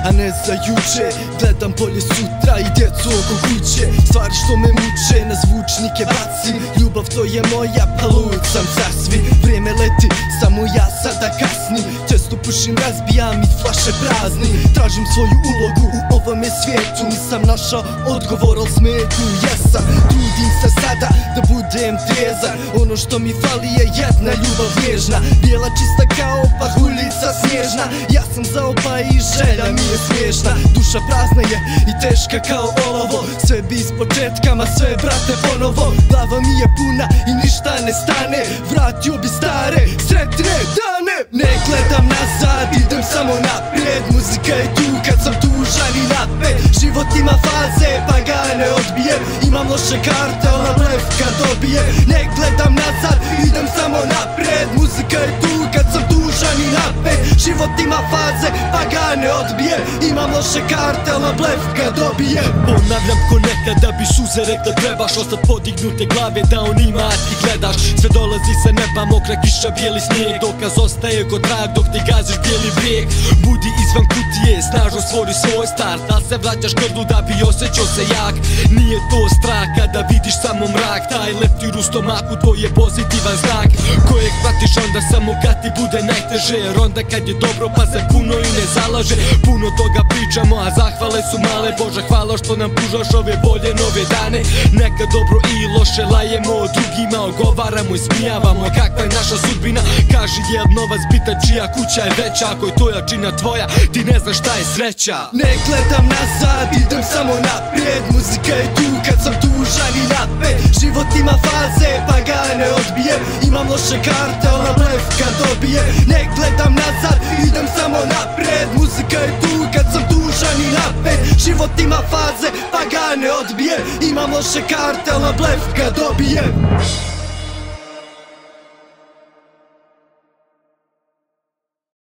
a ne za juče. Gledam bolje sutra i djecu oko kuće. Stvari što me muče na zvučnike bacim. Ljubav to je moja, pa lud sam sasvim. Vrijeme leti, samo ja sada kasnim. Često pušim, razbijam i flaše prazni. Tražim svoju ulogu u ovome svijetu. Nisam našao odgovor, al smetnju jesam. Trudim se sada da budem trezan. Ono što mi fali je jedna ljubav nježna. Bijela čista kao pahulica snježna. Ja sam zaopa i želja mi je smiješna. Duša prazna je i teška kao olovo. Sve bi iz početka, ma sve brate ponovo. Glava mi je puna i ništa ne stane. Vratio bi stare sretne dane. Ne gledam nazad, idem samo naprijed. Muzika je tu kad sam tužan i napet. Život ima faze, pa ga ne odbijem. Imam loše karte, ona blef kad dobijem. Ne gledam nazad, idem samo naprijed. Muzika je tu kad sam tužan i napet. Život ima faze, pa ga ne odbijem. Imam loše karte, ona blef kad dobijem. Ponavljam ko nekad da bi suze rekla trebaš ostat podignute glave da on ima a ti gledaš. Sve dolazi sa neba, mokra kiša, bijeli snijeg. Dokaz ostaje ko trag dok ti gaziš bijeli brijeg. Budi izvan kutije, snažno stvori svoj start. Da se vraćaš krdu da bi osjećao se jak. Nije to strah kada vidiš samo mrak. Taj leptir u stomaku, to je pozitivan znak. Kojeg pratiš onda samo kad ti bude najteže. Jer onda kad je dobro pa se puno i ne zalaže. Puno toga pričamo a zahvale su male. Bože hvala što nam pružaš ove bolje nove dane. Neka dobro i loše lajemo, drugima ogovaramo i smijavamo. Kakva je naša sudbina, kaži jel novac bitan, čija kuća je veća. Ako je to jačina tvoja, ti ne znaš šta je sreća. Ne gledam nazad, idem samo naprijed. Muzika je tu kad sam tužan i napet. Život ima faze, pa ga ne odbijem. Imam loše karte, ona blef kad dobijem. Ne gledam nazad, idem samo naprijed. Muzika je tu kad sam tužan i napet. Život ima faze, pa ga ne odbijem. Imam loše karte, ona blef kad dobijem.